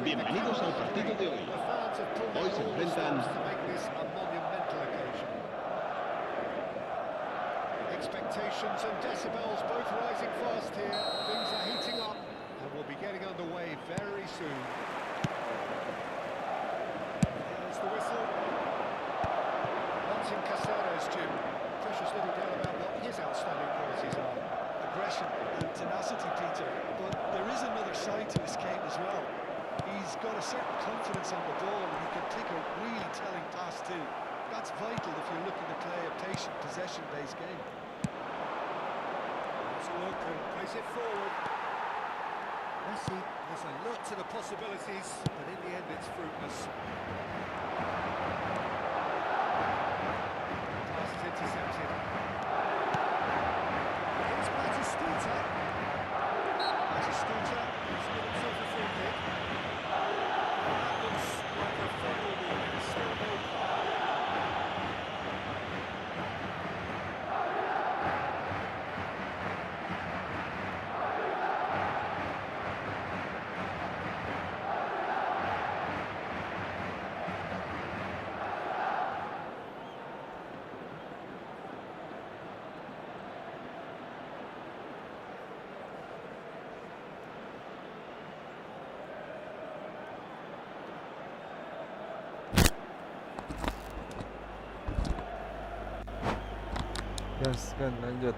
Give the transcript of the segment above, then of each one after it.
Bienvenidos al partido de hoy. Hoy se enfrentan expectations and decibels both rising fast here. Things are heating up and we'll be getting underway very soon. There's the whistle. Martin Caceres, Jim. Precious little doubt about what his outstanding qualities are. Aggression and tenacity, Peter. But there is another side to his game as well. He's got a certain confidence on the ball and he can pick a really telling pass too. That's vital if you're looking to play a patient, possession-based game. Let's look and place it forward. Messi has a look to the possibilities, but in the end it's fruitless. Pass is intercepted. It's Batistuta. Batistuta has given himself a free kick. That looks like a final ball. Still no card. Yes, kan lanjut.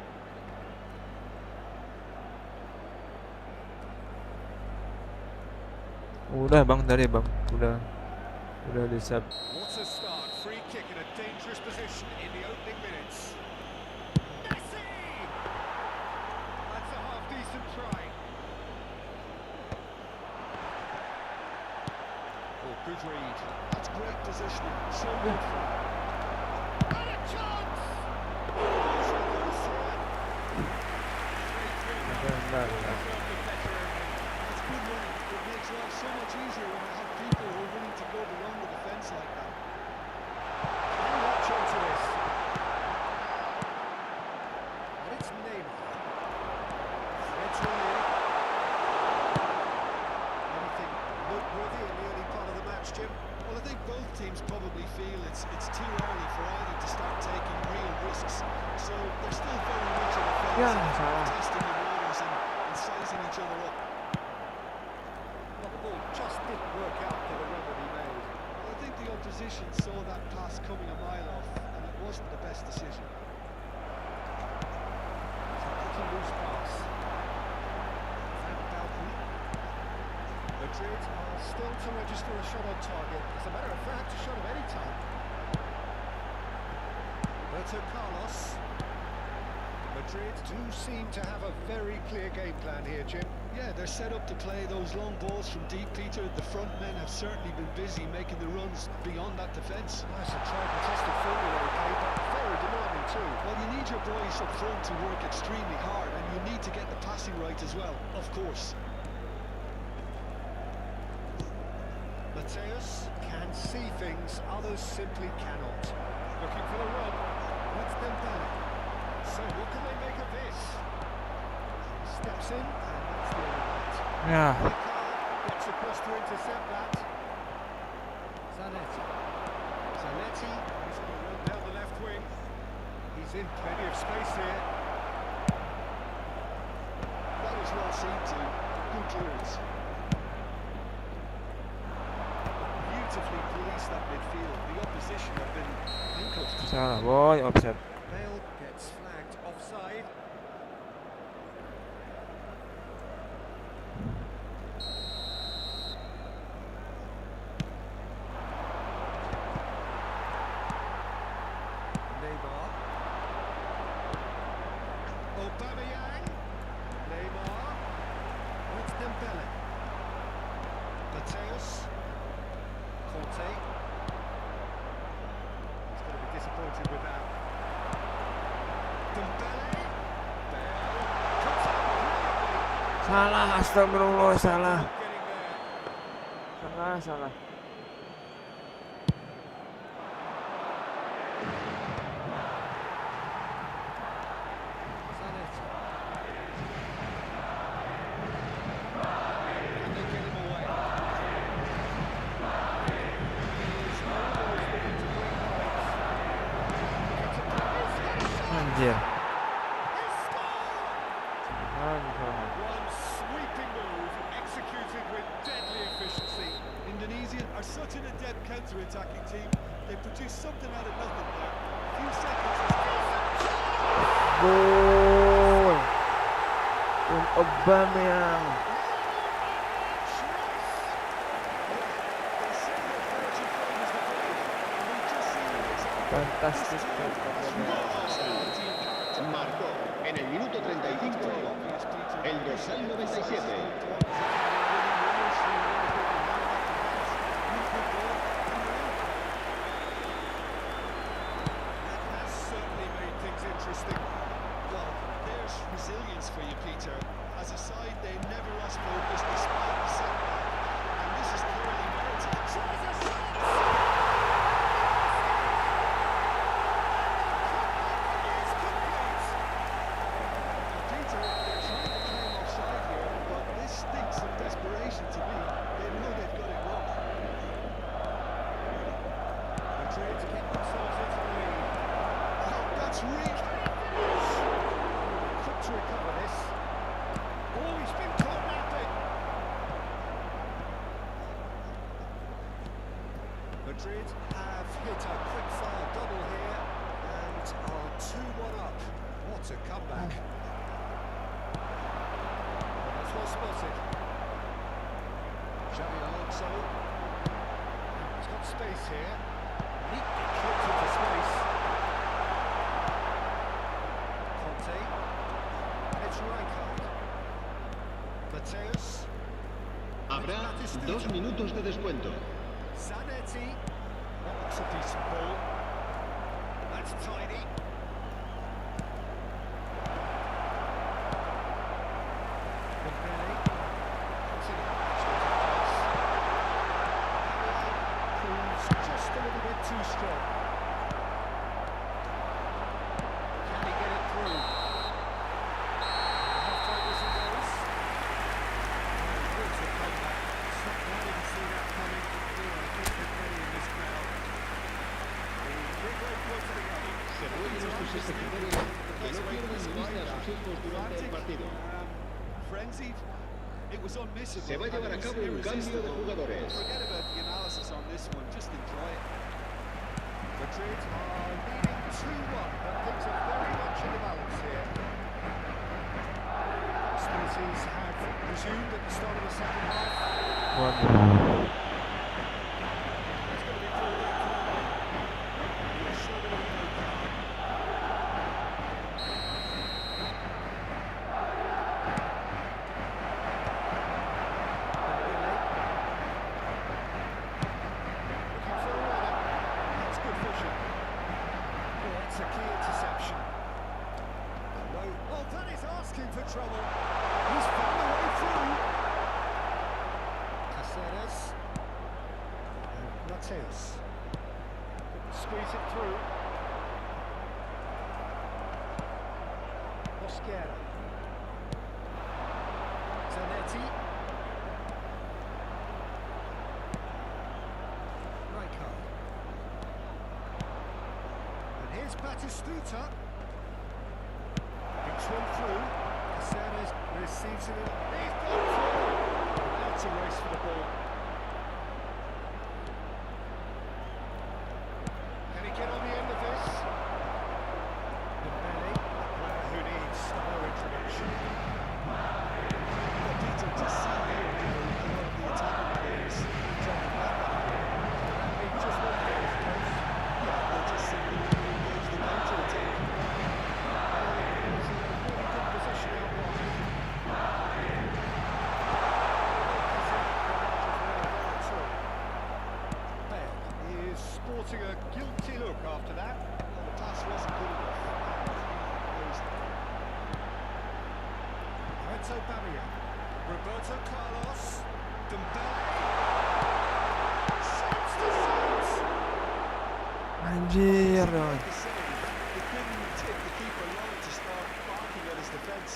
Udah bang tadi bang, udah di sub. What a start! Free kick in a dangerous position in the opening minutes. Messi! That's a half-decent try. Oh, good read. That's great positioning. So good. And a chance! Bentar. It's good running. It makes life so much easier when you have people who are willing to go beyond the defence like that. Can you watch onto this? And it's Neymar. Threads on in. Anything noteworthy in the early part of the match, Jim? Well, I think both teams probably feel it's too early for either to start taking real risks. So they're still very much in the phase of testing the waters and sizing each other up. Well, the ball just didn't work out for the run that he made. Well, I think the opposition saw that pass coming a mile off, and it wasn't the best decision. It's a pretty loose pass. Van Balken. Madrid are still to register a shot on target. As a matter of fact, a shot of any type. Roberto Carlos. Madrid do seem to have a very clear game plan here, Jim. Yeah, they're set up to play those long balls from deep, Peter. The front men have certainly been busy making the runs beyond that defence. Nice and tried and tested formula, okay, but very demanding too. Well, you need your boys up front to work extremely hard, and you need to get the passing right as well, of course. Mateus can see things others simply cannot. Looking for the run. That's Dembele. So what can they make of this? He steps in, and that's the end of that. Yeah. Gets across to intercept that. Zanetti. He's going to run down the left wing. He's in plenty of space here. That was well seen too. Good clearance. Beautifully policed that midfield. The opposition have been handcuffed. Salah boy, offside. Bale gets flagged offside. Neymar. Aubameyang. Neymar. It's Dembele. Mateus. Conte. He's going to be disappointed with that. Dembele. Bale. Cuts out brilliantly. Salah, astagfirullah, salah. Getting there. Salah. Zanetti. One sweeping move, executed with deadly efficiency. Indonesian are such an adept counter-attacking team. They produce something out of nothing there. A few seconds. Gol. Un Aubameyang. Fantastic. Marcó en el minuto 35 el dorsal 97. Interesting. Well, there's resilience for you, Peter. As a side, they never lost focus despite the setback. And this is clearly merited. Peter, they're trying to claim offside here, but this stinks of desperation to me. They know they've got it wrong. Madrid keep themselves into the lead. Oh, that's real. Quick to recover this. Oh, he's been caught napping. Madrid have hit a quick-fire double here and are 2-1 up. What a comeback. That's well spotted. Xabi Alonso. He's got space here. Neatly clipped into space. Conte. It's Rijkaard. Mateus. Habrá 2 minutos de descuento. Zanetti. That looks a decent ball. That's tidy. Dembele. Proves just a little bit too strong. Can he get it through? Half-time whistle goes. What a comeback. I didn't see that coming. I think there's many in this crowd. The big way to the game. Se vuelven estos espectadores que no pierden de vista a sus hijos durante el partido. Frenzied. It was unmissable. Se va a llevar a cabo un cambio de jugadores. Forget about the analysis on this one, just enjoy it. Madrid are leading 2-1, but things are very much in the balance here. Hostilities have resumed at the start of the second half. One. It's going to be called out for that one. We're sure there will be no card. Dembele. Looking for a runner. That's good vision. Oh, it's a key interception. No. Oh, that is asking for trouble. He's found a way through. Caceres. And Mateus. Squeeze it through. Mosquera. Zanetti. Rijkaard. And here's Batistuta. Big swim through. Caceres receives it. He's gone through. That's a race for the ball. Can he get on the end of this? Dembele, a player who needs no introduction. But Peter, just see here, a lot of the attacking players dropping back on it. He just went for his post. Yeah, they just simply engage the counter-attack. He's in a really good position out wide. Bale is sporting a guilty look after that. Well, the pass wasn't good enough. That's Aubameyang. Roberto Carlos. Dembele. Shoots the sides. Anjir. Like I said, it didn't take the keeper long to start barking at his defence.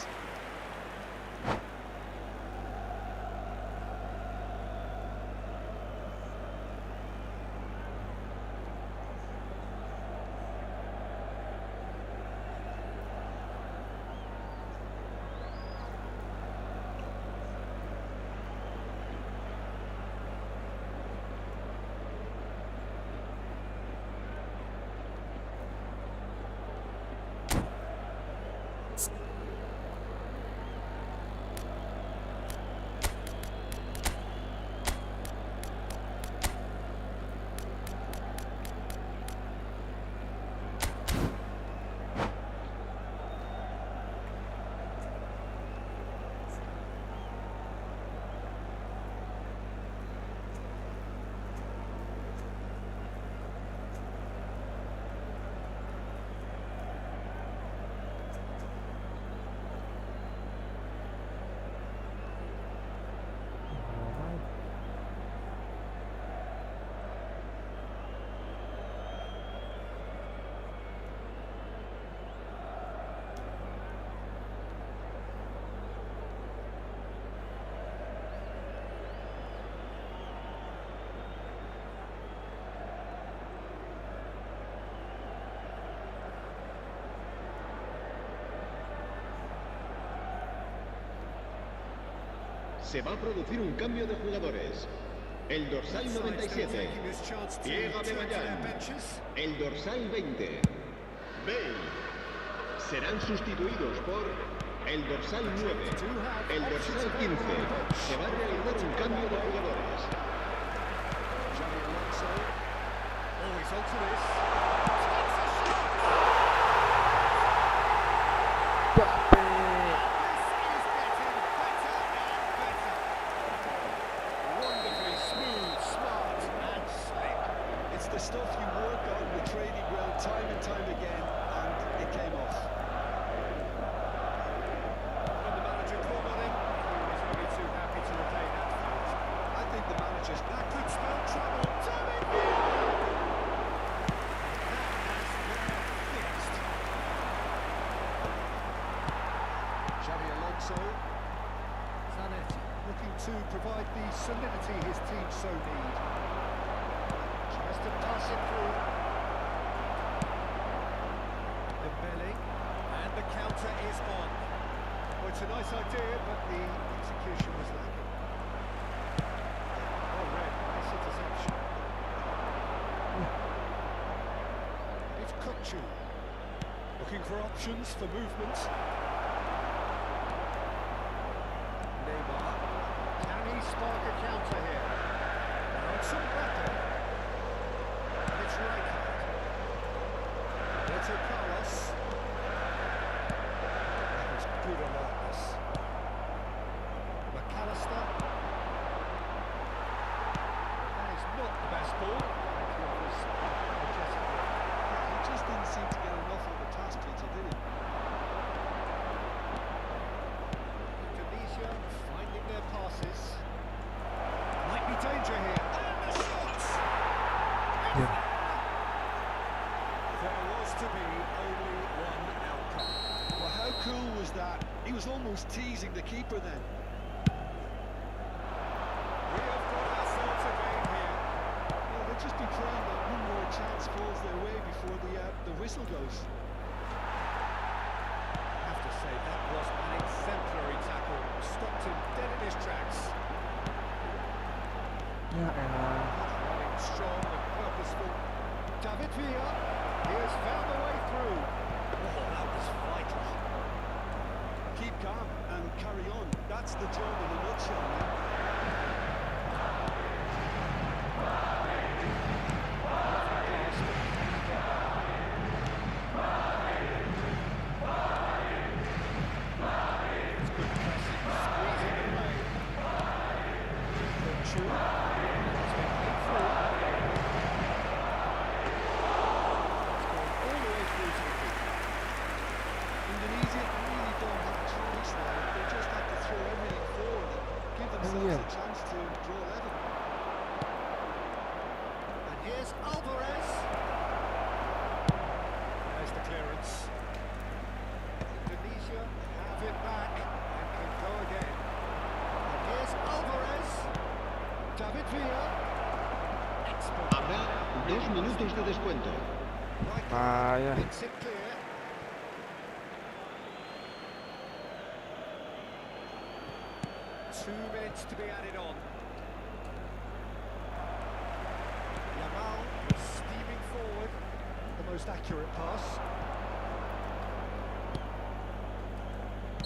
Se va a producir un cambio de jugadores. El dorsal 97. Llega Bebayán. El dorsal 20. Bale. Serán sustituidos por el dorsal 9. El dorsal 15. Se va a realizar un cambio de jugadores. It's the stuff you work on the training ground time and time again, and it came off. When the manager called on him, he was only too happy to retain that field. I think the manager's That could spell trouble. David Xabi Alonso. Zanetti looking to provide the solidity his team so need. tries to pass it through. Dembele. And the counter is on. Well, it's a nice idea, but the execution was lacking. Oh, red, nice interception. It's Kukçu. Looking for options for movement. Neymar. Can he spark a counter here? It's Mbappe. And it's Rijkaard. Roberto Carlos. That was good alertness. McAllister. That is not the best ball. He just didn't seem to get enough of the task, Peter, did he? Indonesia finding their passes. Might be danger here. And the shot! Yeah. There was to be only one outcome. Well, how cool was that? He was almost teasing the keeper then. We have got ourselves a game here. Well, they'll just be praying that one more chance falls their way before the whistle goes. I have to say that was an exemplary tackle. Stopped him dead in his tracks. Ya elah. Running strong and purposeful. David Villa, he has found the way through. Oh, that was vital. Keep calm and carry on. That's the job in a nutshell, man. It's good pressing, squeezing away. Kukçu. Taking through. It's going all the way through to the keeper. Indonesia really don't have a choice there. They just have to throw everything forward and give themselves yeah. a chance to draw level. And here's Alvarez. There's the clearance. Indonesia have it back and can go again. And here's Alvarez. David Villa. Expert. Habrá 2 minutos de descuento. Vaya. Makes it clear. Two minutes to be added on. Yamal is steaming forward. The most accurate pass.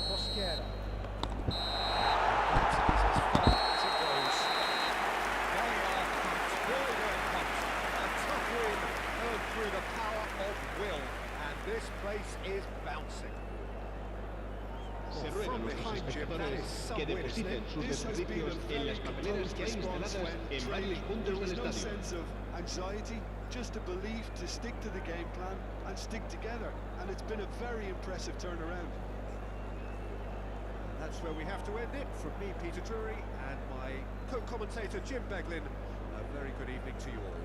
Mosquera. That is as far as it goes. They are pumped, very, very pumped. A tough win earned through the power of will, and this place is bouncing. Se ruega a From nuestros behind Jim, that espectadores is some que win, depositen sus This has been a desperdicios en very las papeleras que hay composed instaladas response when en varios trailing. puntos There del was no estadio. sense of anxiety, just a belief to stick to the game plan and stick together. And it's been a very impressive turnaround. That's where we have to end it. From me, Peter Drury, and my co-commentator, Jim Beglin, a very good evening to you all.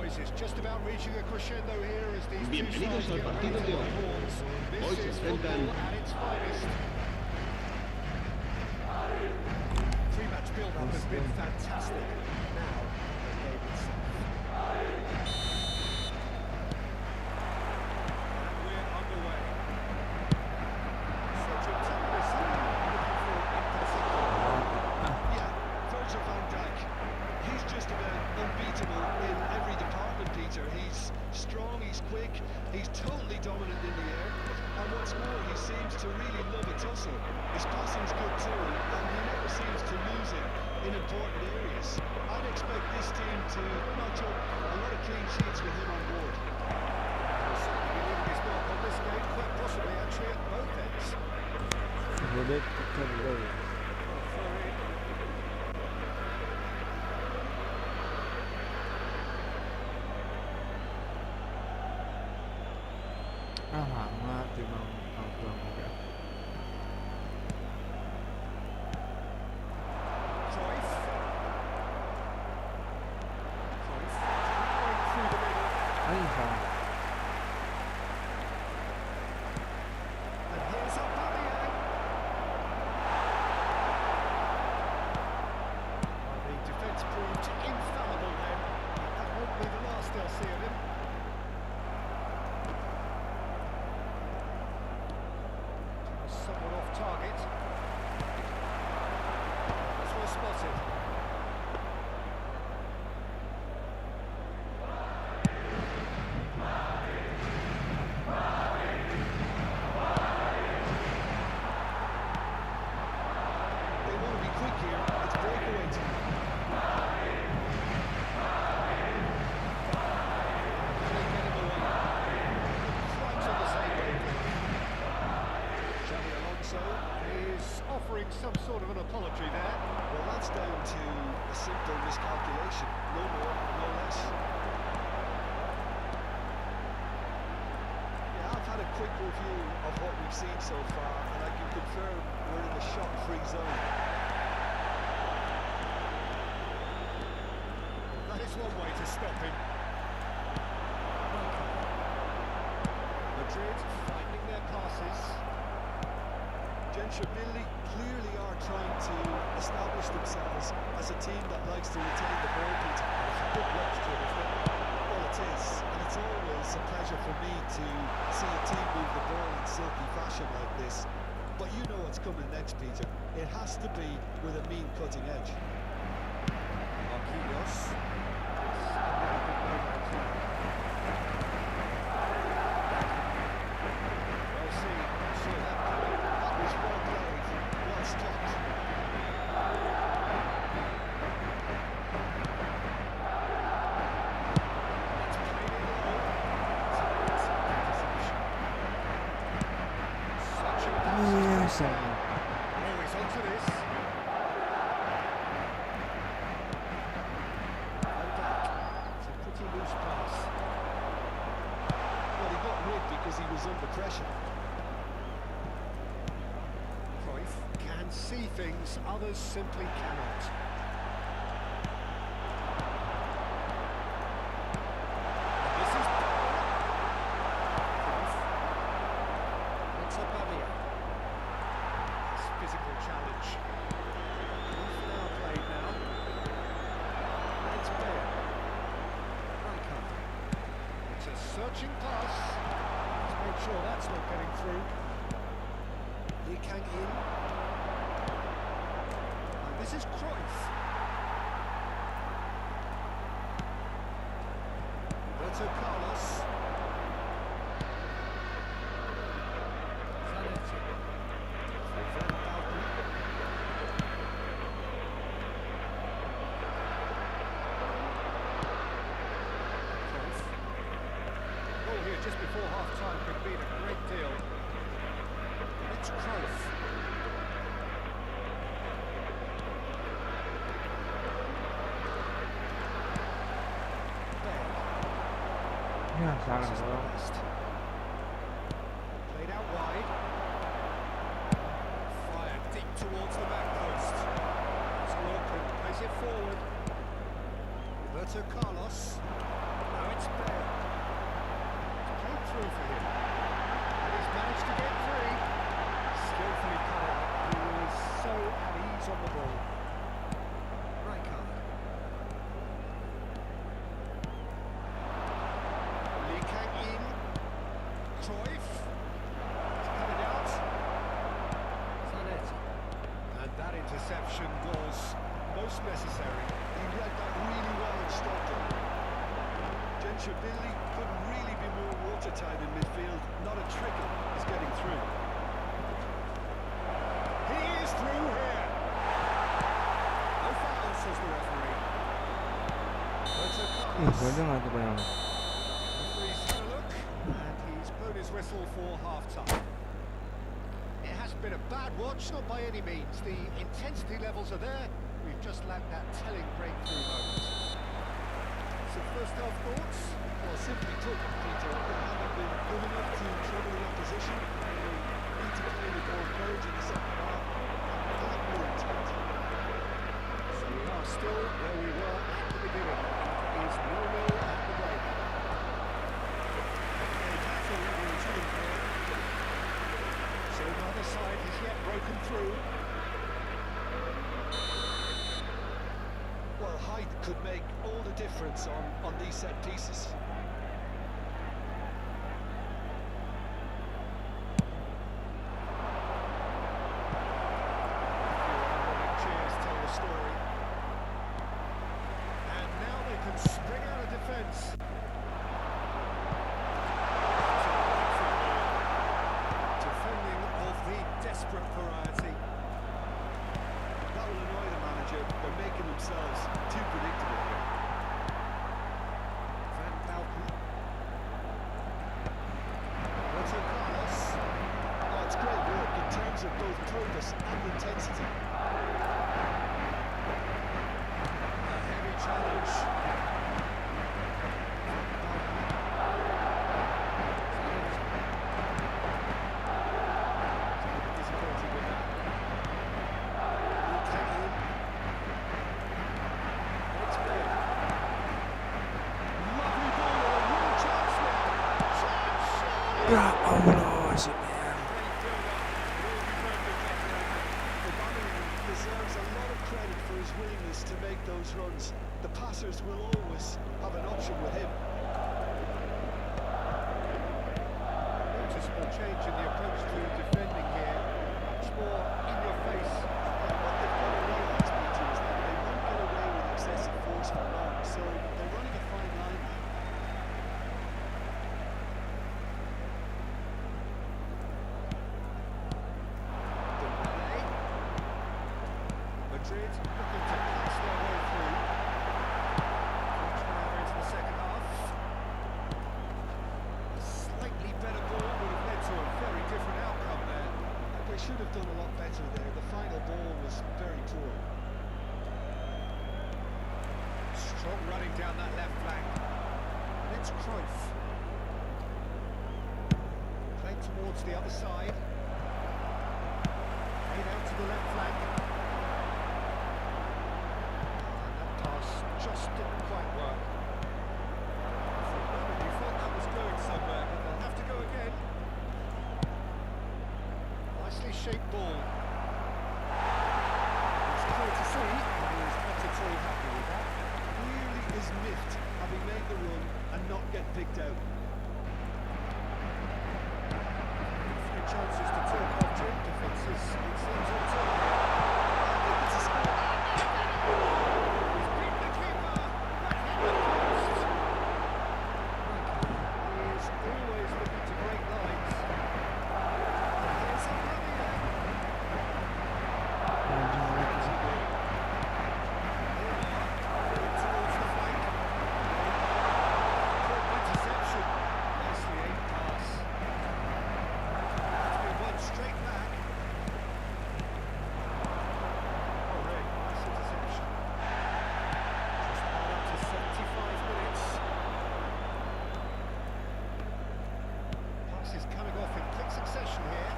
Is just about reaching a crescendo here as these two Bienvenidos sides al get partido ready de for hoy. the horns. Hoy se This is enfrentan football at its finest. Pre-match build-up has been fantastic. Now, the game itself. And we're underway. Sergio Tampis looking for in particular. Yeah, Virgil van Dijk. He's just about unbeatable in every department, Peter. He's strong, he's quick, he's totally dominant in the air, and what's more, he seems to really love a tussle. His passing's good too, and he never seems to lose it in important areas. I'd expect this team to notch up a lot of clean sheets with him on board. He'll certainly be leaving his mark on this game, quite possibly actually at both ends. Boleh tekan gol. Throw in. Lama tu memang abang juga. Cruyff. Cruyff powering through the middle. Aiyah. And here's Aubameyang. Well, the defence proved infallible then. That won't be the last they'll see of him. Somewhat off target. That's well spotted. They want to be quick here, it's breakaway time. Can they get him away? Right on the same wavelength. Xabi Alonso is offering some sort of an apology there. Well, that's down to a simple miscalculation. No more, no less. Yeah, I've had a quick review of what we've seen so far, and I can confirm we're in the shot-free zone. That is one way to stop him. Madrid finding their passes. Gentramilli clearly are trying to establish themselves as a team that likes to retain the ball, Peter. It's a good watch to it, isn't it? Well, it is, and it's always a pleasure for me to see a team move the ball in silky fashion like this. But you know what's coming next, Peter. It has to be with a mean cutting edge. Marquinhos. It's a really good moment. Buset. Oh, he's onto this. It's a pretty loose pass. Well, he got rid because he was under pressure. Cruyff can see things others simply cannot. This is Cruyff. It's a Babia. It's physical challenge. Half an hour played now. It's Bale. Rijkaard. It's a searching pass. Let's make sure that's not getting through. Lee Kang in. And this is Cruyff. Roberto Carlos. Zanetti. Van Bauten. Cruyff. Goal here just before half-time could mean a great deal. It's Cruyff. Bale. Ya salah This is the bro. best. Played out wide. Fired deep towards the back post. It's Walker, plays it forward. Roberto Carlos. Now it's Bale. It's played through for him. And he's managed to get free. Skillfully cut out. He was so at ease on the ball. Rijkaard. Lee Kang in. Cruyff. He's coming out. Zanetti. And that interception was most necessary. He read that really well and stopped it. Gentry couldn't really be more watertight in midfield. Not a trickle is getting through. He is through here. No foul, says the referee. Roberto Carlos. Boleh nggak tuh bayang? Referee's had a look, and he's blown his whistle for half-time. It hasn't been a bad watch, not by any means. The intensity levels are there. We've just lacked that telling breakthrough moment. So first half thoughts? Well, simply put, Peter, they haven't been good enough to trouble the opposition. They need to play with more courage in the second half. They have more intent. So we are still where we were at the beginning. It is 0-0 at the break. They have already returned there. So neither side has yet broken through. Well, height could make all the difference on these set pieces. Cheers tell the story. And now they can spring out of defence. Defending of the desperate variety. That will annoy the manager. They're making themselves too predictable here. Van Bauten. Roberto Carlos. Oh, it's great work in terms of both purpose and intensity. A heavy challenge. Difficulty with that. Lee Kang in. It's Bale. Lovely ball and a real chance now. Chance, surely. Ya Allah, si man. Deserves a lot of credit for his willingness to make those runs. The passers will always have an option with him. Noticeable change in the approach to defending here. Much more in your face. And what they've got to realise, Peter, is that they won't get away with excessive force for long. So they're running a fine line here. Dembele. Madrid looking to pass their way through. 40 now into the second half. A slightly better ball would have led to a very different outcome there. They should have done a ball was very poor. Strong running down that left flank. And it's Cruyff. Played towards the other side. Played out to the left flank. And that pass just didn't quite work. For a moment you thought that was going somewhere, but they'll have to go again. Nicely shaped ball. It's clear to see, and he was not at all happy with that. Really is miffed having made the run and not get picked out. A few chances to talk of to defences. It seems all turn here. I think it's a score. He's beaten the keeper. Back in the post. He is always looking to break lines. And here's a Premier. Towards the flank. Caught interception. Nicely aimed pass. It's been won straight back. Oh, really? Nice interception. Just gone up to 75 minutes. Passes coming off in quick succession here.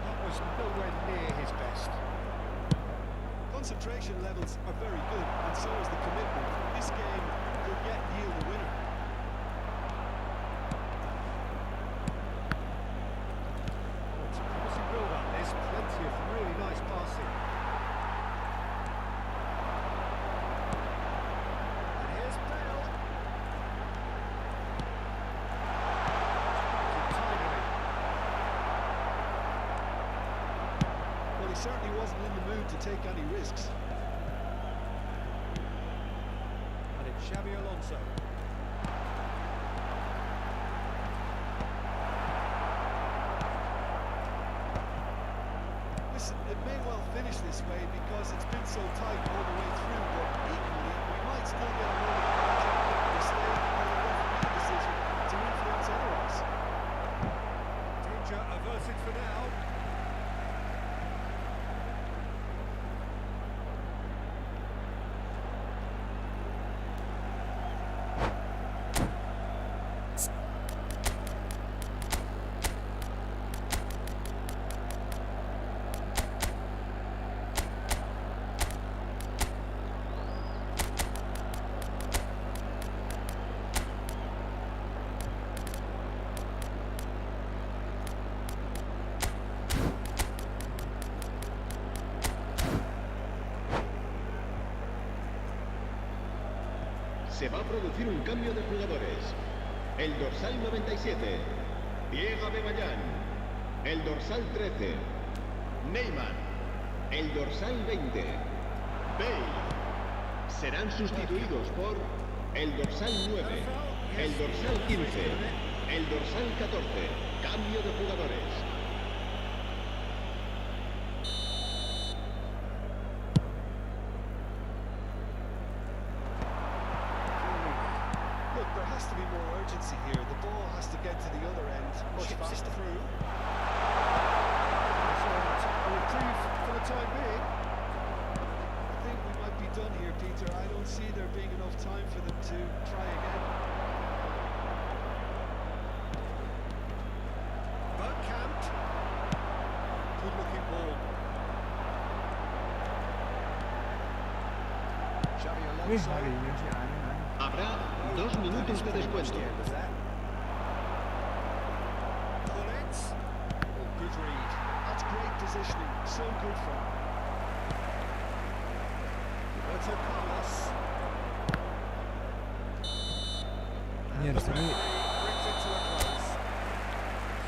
That was nowhere near his best. Concentration levels are very good, and so is the commitment. This game could yet yield a winner. Oh, it's a promising build-up. There's plenty of really nice passing. And here's Bale. Good timing. Well, he certainly wasn't in the mood to take any risks. And it's Xabi Alonso. Listen, it may well finish this way because it's been so tight all the way through, but equally, we might still get a moment of a mistake or a referee decision to influence otherwise. Danger averted for now. Se va a producir un cambio de jugadores. El dorsal 97, Pierre Aubameyang. El dorsal 13, Neymar. El dorsal 20, Bale. Serán sustituidos por el dorsal 9, el dorsal 15, el dorsal 14. Cambio de jugadores. Look, there has to be more urgency here. The ball has to get to the other end much faster. Through. So a reprieve for the time being. I think we might be done here, Peter. I don't see there being enough time for them to try again. Bergkamp. Good looking ball. Xabi Alonso. Habrá 2 minutos de descuento. Correct. Oh, good read. That's great positioning. So good from him. Roberto Carlos. Mierda, The referee brings it to a close.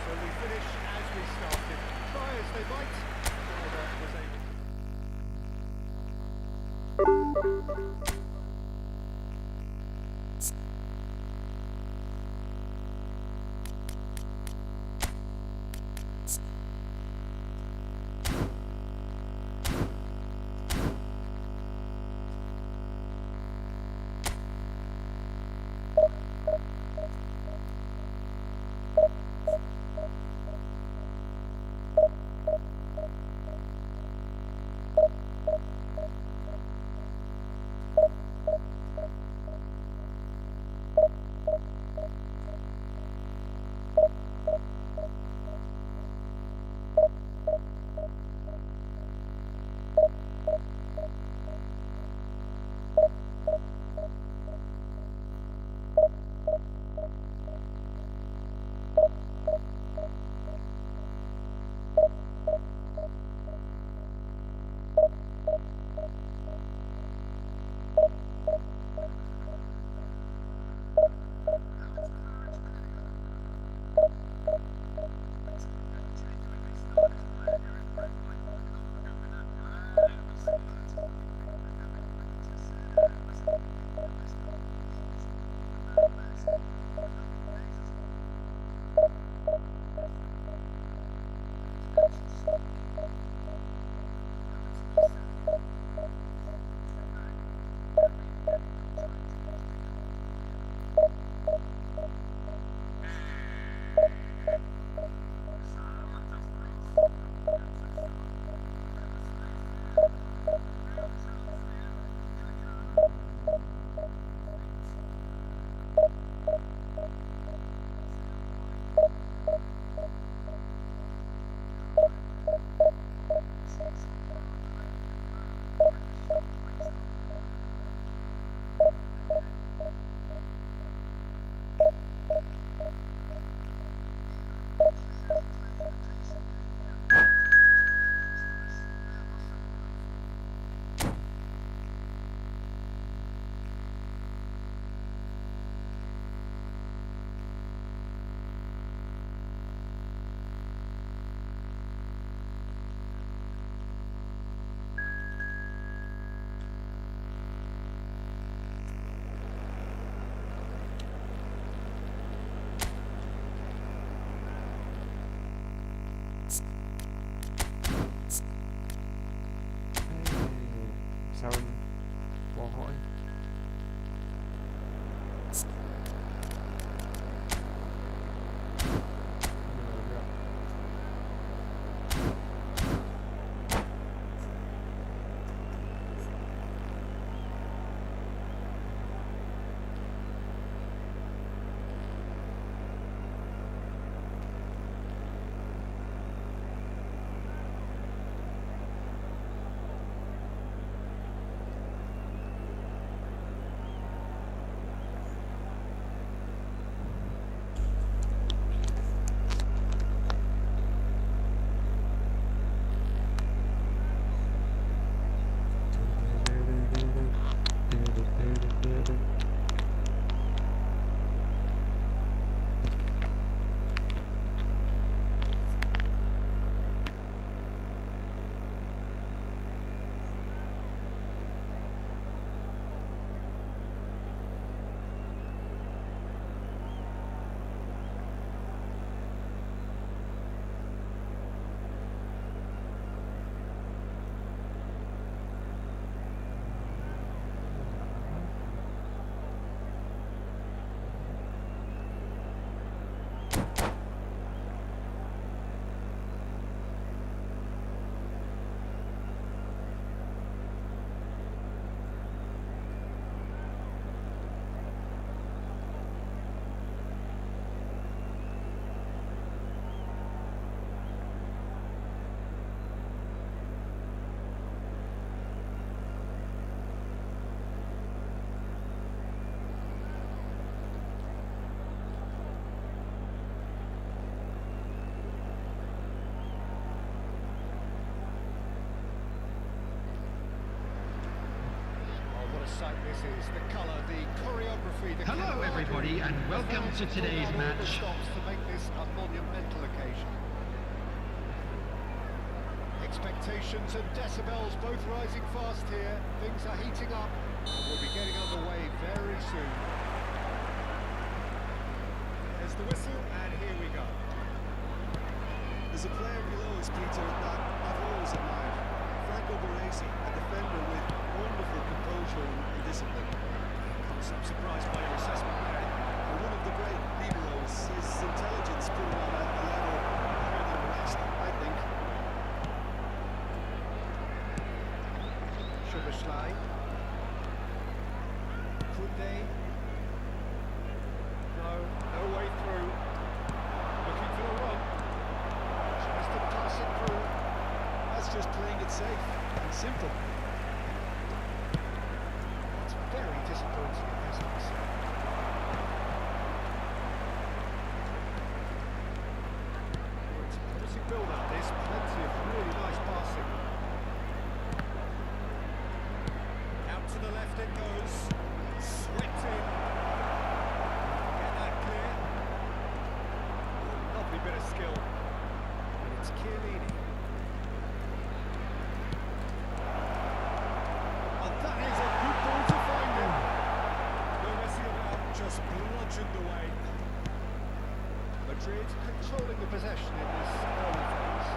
So we finish as we started. Try as they might, neither was able. referee, the Hello everybody and welcome to today's match. Stops to make this a monumental occasion. Expectations and decibels both rising fast here. Things are heating up and we'll be getting underway very soon. There's the whistle and here we go. There's a player below us, Peter, that I've always admired. Franco Baresi, a defender with wonderful composure and discipline. I'm surprised by your assessment there. One of the great liberos, his intelligence put him on a level higher than the rest, I think. Szoboszlai. Kunde. No way through. Looking for the run. Tries to pass it through. That's just playing it safe and simple. It's very disappointing in essence. It's a promising build-up. There's plenty of really nice passing. Out to the left it goes. Swept in. Get that clear. Lovely bit of skill. And it's Chiellini. And that is a good ball to find him. No messing about, just bludgeoned away. Madrid controlling the possession in this early phase.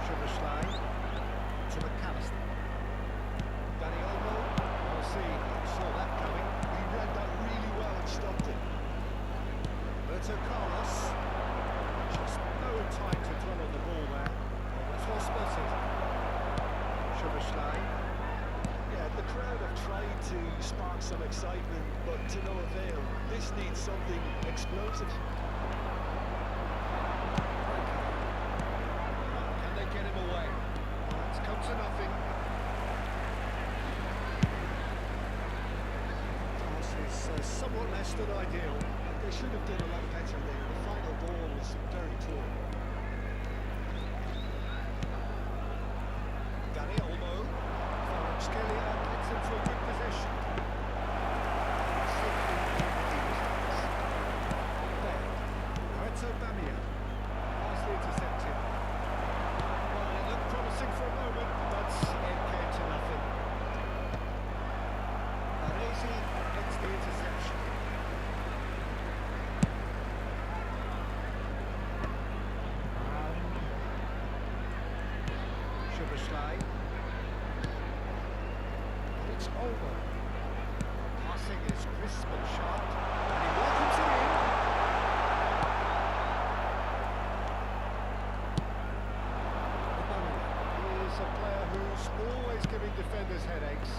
Szoboszlai to McAllister. Dani Olmo, I'll see, saw that coming. He read that really well and stopped it. Roberto Carlos. Just no time to dwell on the ball there. Oh, that's well spotted. Szoboszlai. Yeah, the crowd have tried to spark some excitement, but to no avail. This needs something explosive. Can they get him away? It's come to nothing. Pass is somewhat less than ideal. They should have done a lot better there. The final ball was very poor. Dani Olmo. Scalia gets into a good position. Bamia. Nicely intercepted. Well, it looked promising for a moment, but it came to nothing. Baresi gets the interception. Szoboszlai. It's over. Passing is crisp and sharp, and he welcomes it in. He is a player who's always giving defenders headaches.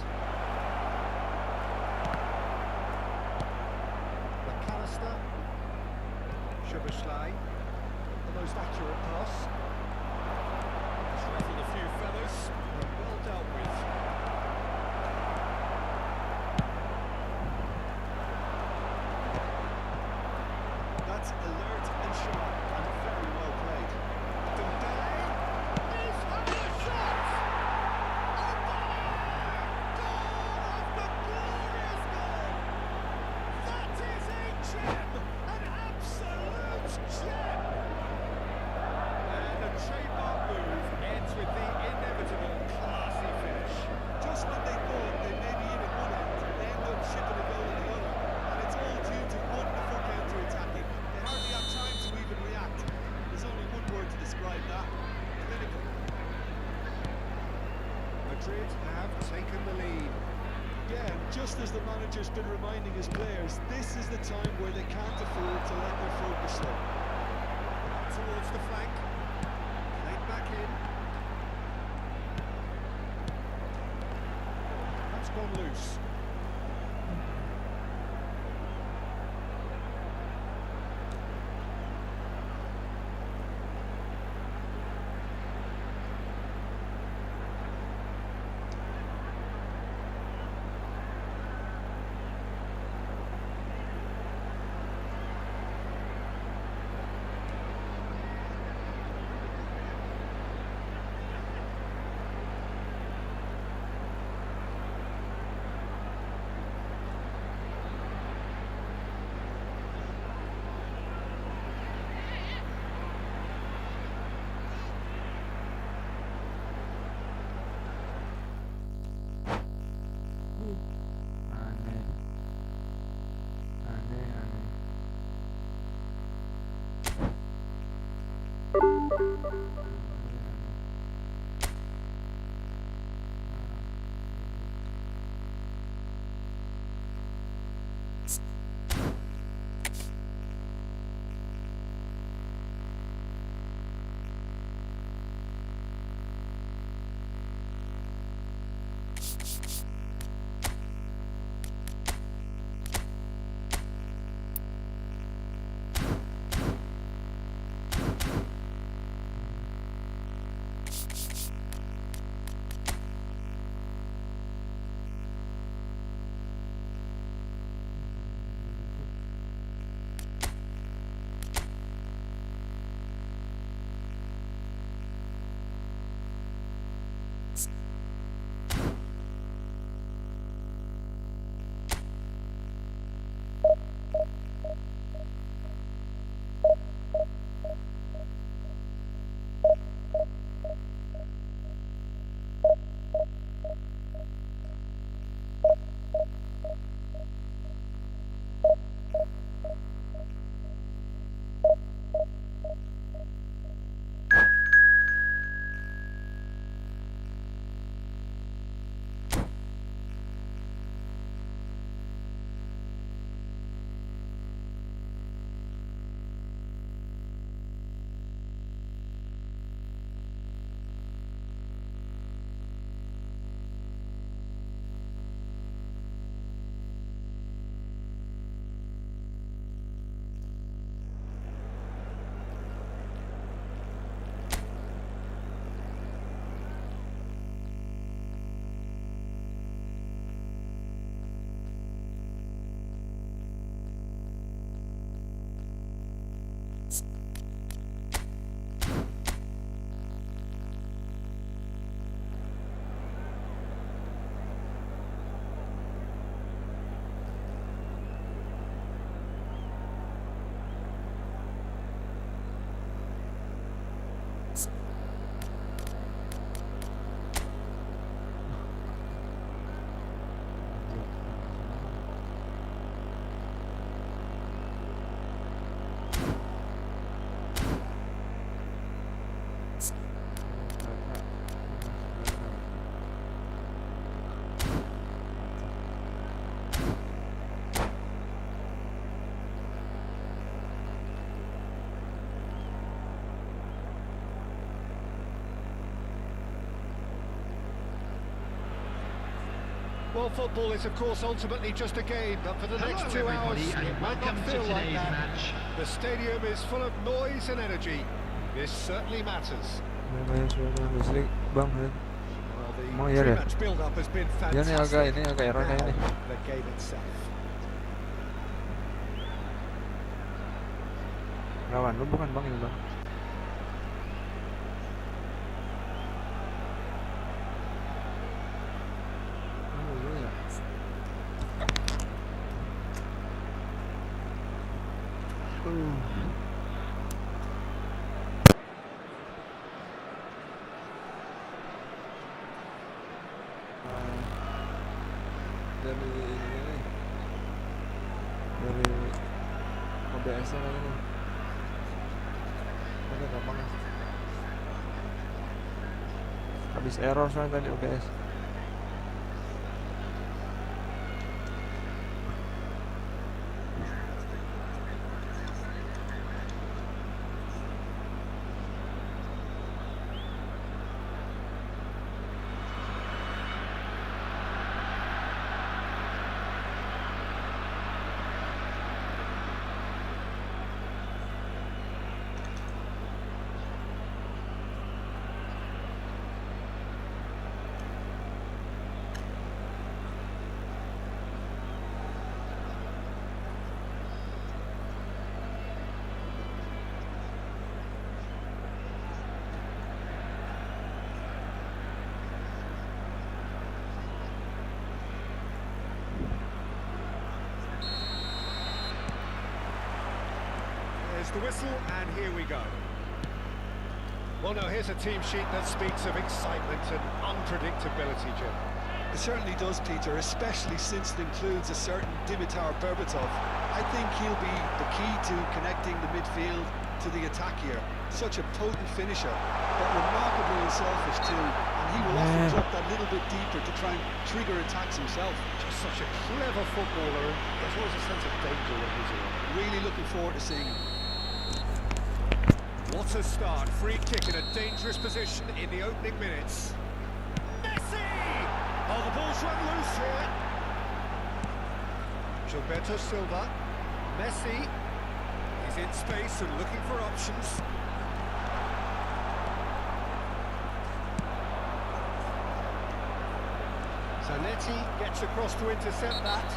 McAllister. Szoboszlai. The most accurate pass. He's ruffled a few feathers, but well dealt with. That's alert and sharp and very well played. Today is under shot! Goal of the glorious goal! That is a gem! An absolute gem! And a trademark move ends with the inevitable classy finish. Just when they thought they may be in at one end, they end up shipping a goal in the other. And it's all due to wonderful counter-attacking. They hardly have time to even react. There's only one word to describe that. Clinical. Madrid have taken the lead. Yeah, just as the manager's been reminding his players, this is the time where they can't afford to let their focus slip. Towards the flank. Played back in. That's gone loose. Aneh. Well, football is, of course, ultimately just a game, but for the next 2 hours, everybody, it and might not welcome to feel like today's that. match. The stadium is full of noise and energy. This certainly matters. Main suara musik bang. Well, Emang the iya deh. pre-match build-up has been Ya nih fantastic. agak error Now, kayaknya nih. the game itself. Lawan lu bukan bang ini bang. Oh iya. Dari ini nih. Dari OBS nya kali nih. Oke gampang ya. Habis error soalnya tadi OBS. There's the whistle, and here we go. Well, now here's a team sheet that speaks of excitement and unpredictability, Jim. It certainly does, Peter, especially since it includes a certain Dimitar Berbatov. I think he'll be the key to connecting the midfield to the attack here. Such a potent finisher, but remarkably unselfish too, and he will often drop that little bit deeper to try and trigger attacks himself. Just such a clever footballer, and there's always a sense of danger when he's around. Really looking forward to seeing him. What a start, free kick in a dangerous position in the opening minutes. Messi! Oh, the ball's run loose here. Gilberto Silva. Messi. He's in space and looking for options. Zanetti gets across to intercept that.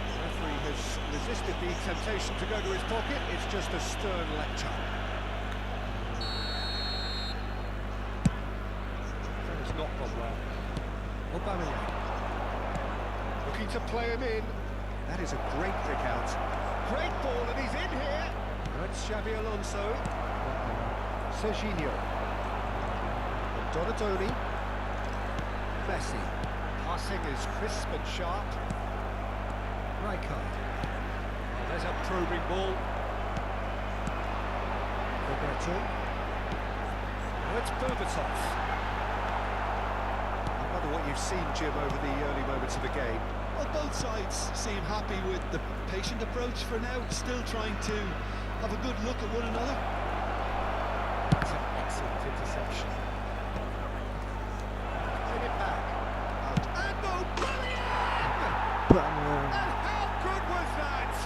The referee has resisted the temptation to go to his pocket. It's just a stern lecture. That is not gone well. Aubameyang. Looking to play him in. That is a great pick out. Great ball, and he's in here. That's Xabi Alonso. Serginho. Donadoni. Messi. Passing is crisp and sharp. Rijkaard. There's a probing ball. Roberto. Now it's Berbatov. I wonder what you've seen, Jim, over the early moments of the game. Well, both sides seem happy with the patient approach for now, still trying to have a good look at one another. It's an excellent interception. Bring it back. And Aubameyang! And how good was that?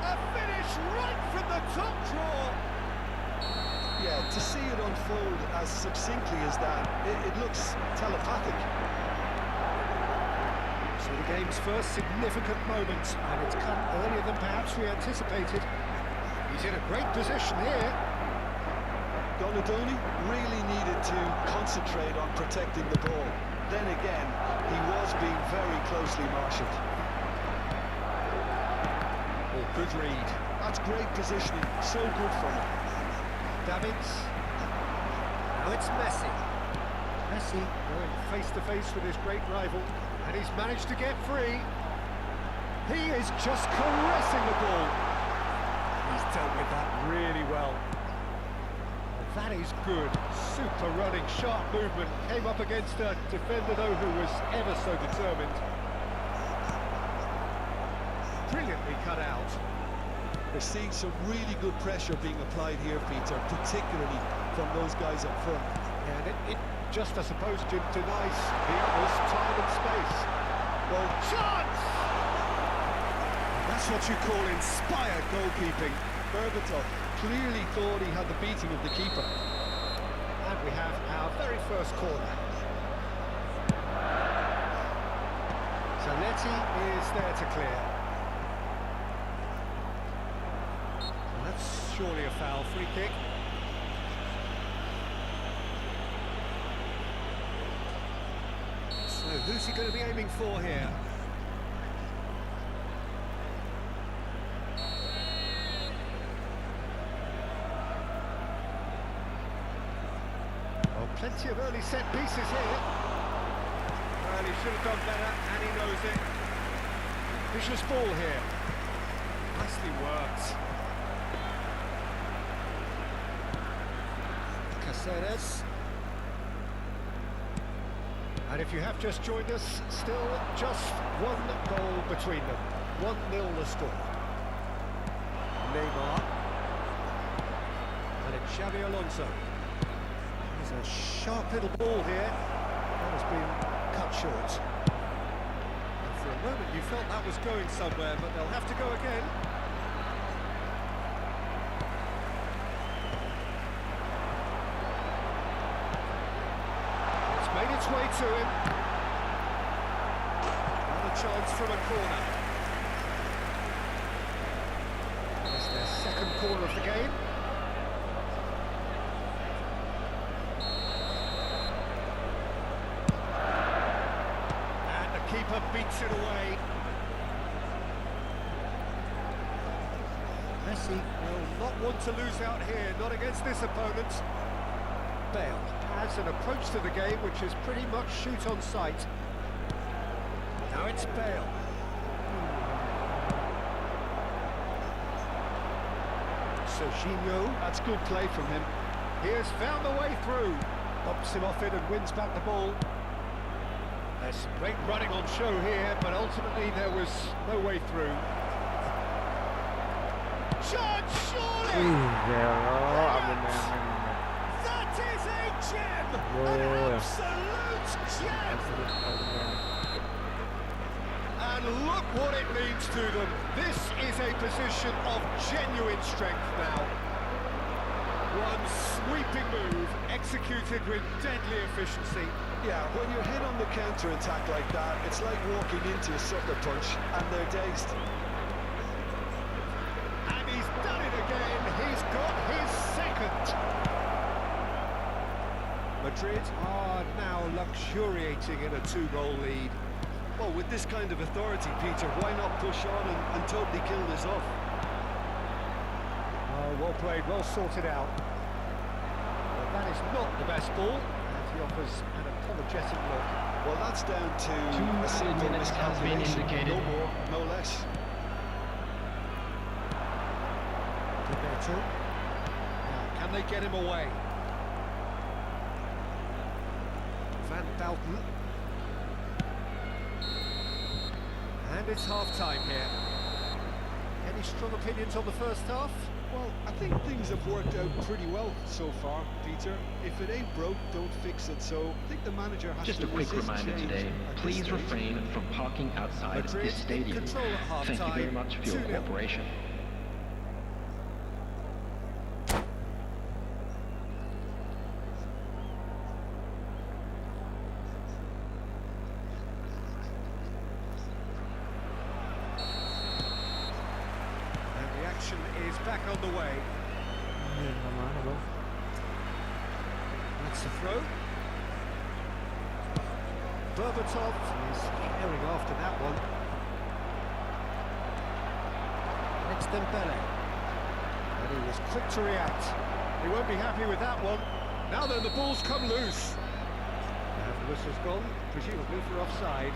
A finish right from the top draw. Yeah, to see it unfold as succinctly as that, it looks telepathic. So the game's first significant moment, and it's come earlier than perhaps we anticipated. He's in a great position here. Donadoni really needed to concentrate on protecting the ball. Then again, he was being very closely marshalled. Oh, good read. That's great positioning, so good from him. Davids. Now it's Messi. Messi going face to face with his great rival, and he's managed to get free. He is just caressing the ball. He's dealt with that really well. That is good. Super running, sharp movement. Came up against a defender, though, who was ever so determined. Brilliantly cut out. We're seeing some really good pressure being applied here, Peter, particularly from those guys up front. And it just, I suppose, denies the others time and space. Well, chance! That's what you call inspired goalkeeping. Berbatov clearly thought he had the beating of the keeper. And we have our very first corner. Zanetti is there to clear. Well, that's surely a foul. Free kick. So who's he going to be aiming for here? Plenty of early set pieces here. Well, he should have done better, and he knows it. Vicious ball here. Nicely worked. Caceres. And if you have just joined us, still just one goal between them. 1-0 the score. Neymar. And it's Xabi Alonso. There's a sharp little ball here. That has been cut short. And for a moment you felt that was going somewhere, but they'll have to go again. It's made its way to him. Another chance from a corner. It's their second corner of the game. Keeper beats it away. Messi will not want to lose out here, not against this opponent. Bale. Has an approach to the game which is pretty much shoot on sight. Now it's Bale. Serginho, that's good play from him. He has found the way through. Bumps him off it and wins back the ball. There's some great running on show here, but ultimately there was no way through. Shot, surely! That is a gem! An absolute gem! And look what it means to them. This is a position of genuine strength now. One sweeping move, executed with deadly efficiency. Yeah, when you're hit on the counter-attack like that, it's like walking into a sucker punch, and they're dazed. And he's done it again. He's got his second. Madrid are now luxuriating in a 2-goal lead. Well, with this kind of authority, Peter, why not push on and totally kill this off? Oh, well played, well sorted out. Well, that is not the best ball, and he offers an apologetic look. Well, that's down to a 2 simple minutes has been miscalculation, indicated. no more, no less. Roberto. Now, can they get him away? Van Belten. And it's half-time here. Any strong opinions on the first half? Well, I think things have worked out pretty well so far, Peter. If it ain't broke, don't fix it. So I think the manager has Just to a quick resist reminder change today, at this please stage. refrain from parking outside Madrid this in stadium. control at half-time. Thank you very much for your 2-0. cooperation. And the action is back on the way. That's the throw. Berbatov is carrying after that one. Next Dembele. And he was quick to react. He won't be happy with that one. Now then, the ball's come loose. And the whistle's gone, presumably for offside.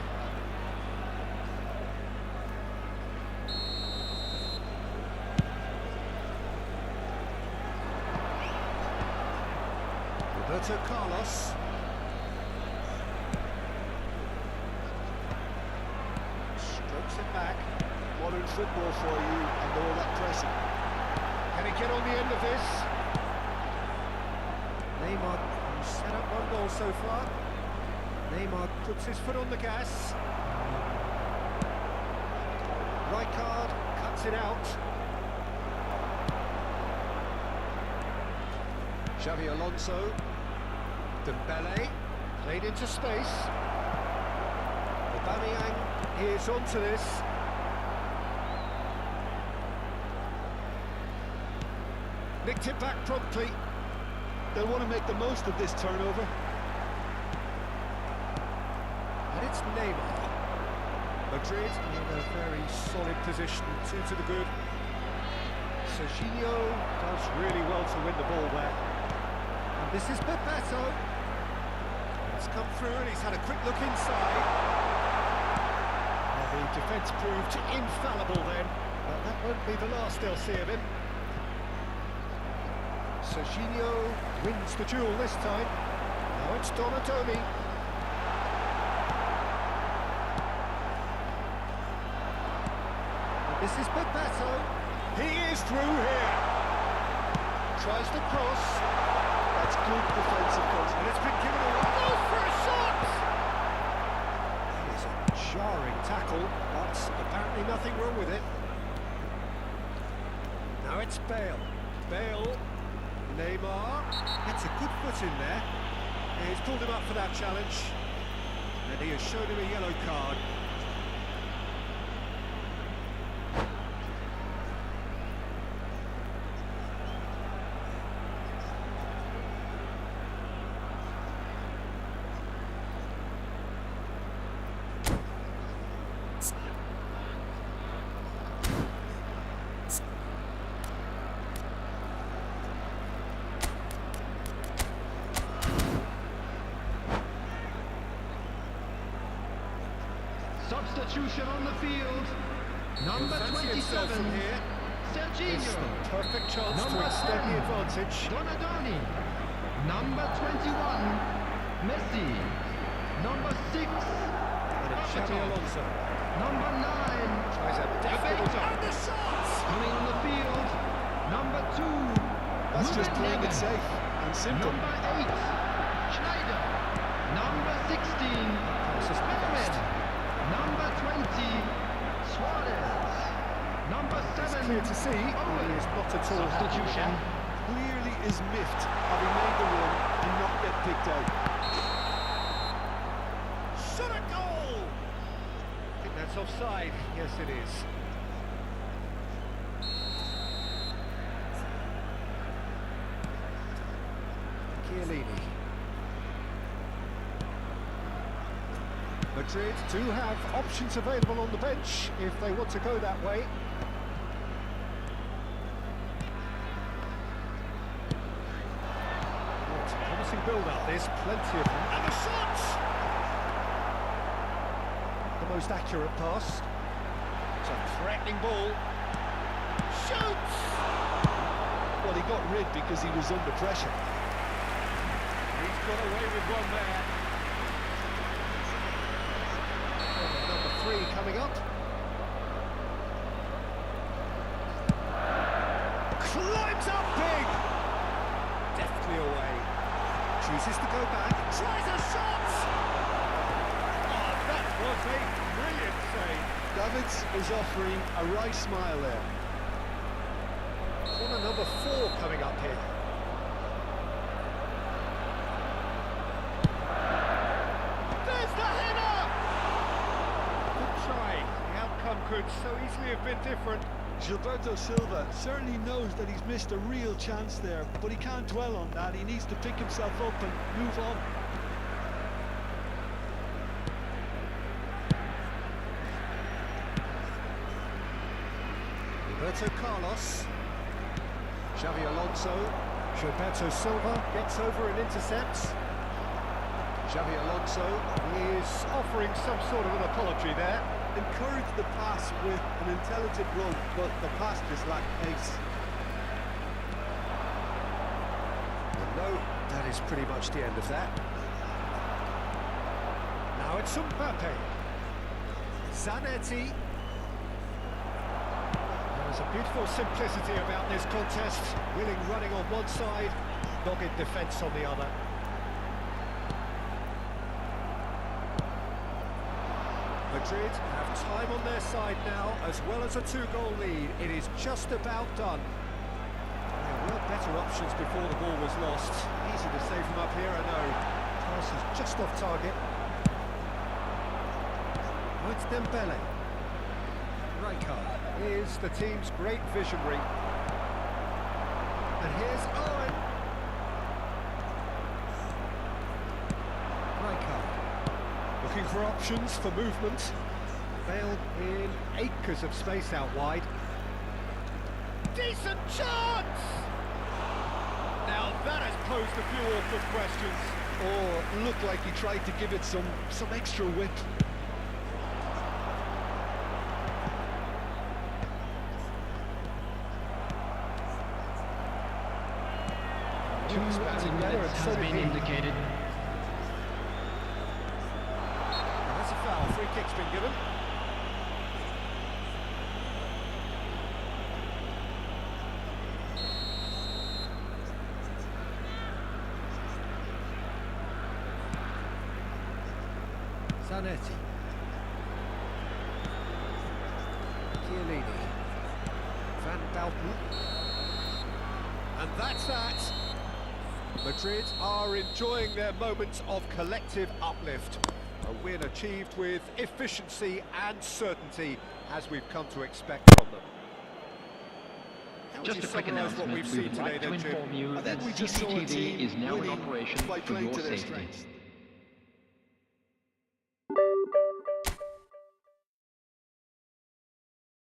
Roberto Carlos. Strokes it back. Modern football for you and all that pressing. Can he get on the end of this? Neymar, who's set up 1 goal so far. Neymar puts his foot on the gas. Rijkaard cuts it out. Xavi Alonso. Dembele, played into space. Aubameyang is onto this. Nicked it back promptly. They'll want to make the most of this turnover. And it's Neymar. Madrid in a very solid position, 2 to the good. Serginho does really well to win the ball there. And this is Bebeto. It's come through and he's had a quick look inside. Well, the defence proved infallible then, but that won't be the last they'll see of him. Serginho wins the duel this time. Now it's Donatoni. And this is Bebeto. He is through here. Tries to cross. That's good defensive contact. And it's been given away. Goes for a shot! That is a jarring tackle, but apparently nothing wrong with it. Now it's Bale. Bale. Neymar. Gets a good foot in there. Yeah, he's pulled him up for that challenge. And he has shown him a yellow card. Substitution on the field. Number Fancy himself 27, from here. It's Serginho. the perfect chance to Number extend the 10, advantage. Donadoni. Number 21, Messi. Number 6, And it's Xabi Alonso. Number 9, Tries a definite Beto. and the shot! coming on the field. Number 2, That's just Ruben playing it Neves. safe and simple. Number 8, Schneider. Number 16, This is the Mehmed. best. Number 20, Suarez. Number It's 7, clear to see that he is not at all happy with substitution. that. Clearly is miffed having made the run and not get picked out. Shot a goal! I think that's offside. Yes, it is. Chiellini. Madrid do have options available on the bench if they want to go that way. It's a promising build-up. There's plenty of them. And the shot! The most accurate pass. It's a threatening ball. Shoots! Well, he got rid because he was under pressure. He's got away with one there. Number 3 coming up. Climbs up big! Deftly away. Chooses to go back. Tries a shot! Oh, that was a brilliant save. Davids is offering a wry smile there. Corner number 4 coming up here. There's the header! Good try. The outcome could so easily have been different. Gilberto Silva certainly knows that he's missed a real chance there, but he can't dwell on that. He needs to pick himself up and move on. Roberto Carlos. Xabi Alonso. Gilberto Silva gets over and intercepts. Xabi Alonso is offering some sort of an apology there. Encouraged the pass with an intelligent run, but the pass just lacked pace. No, that is pretty much the end of that. Now it's Mbappe. Zanetti. There's a beautiful simplicity about this contest. Willing running on one side, dogged defence on the other. Madrid have time on their side now, as well as a 2-goal lead. It is just about done. There were better options before the ball was lost. Easy to say from up here, I know. Pass is just off target. Oh, it's Dembele. Rijkaard is the team's great visionary. And here's Owen. Rijkaard. Looking for options for movement. Failed in acres of space out wide. Decent chance! Now that has posed a few awkward questions. Or looked like he tried to give it some extra whip. Two batting better, minutes and so has did been he. indicated. That's a foul. Free kick's been given. Zanetti. Chiellini. Van Dalton. And that's that. Madrid are enjoying their moments of collective uplift. A win achieved with efficiency and certainty, as we've come to expect from them. How would Just you a quick summarise what announcement. we've We seen would today like to then, Jim? inform you I that think we just saw a CCTV team is now in winning operation by for playing your to their safety. strengths.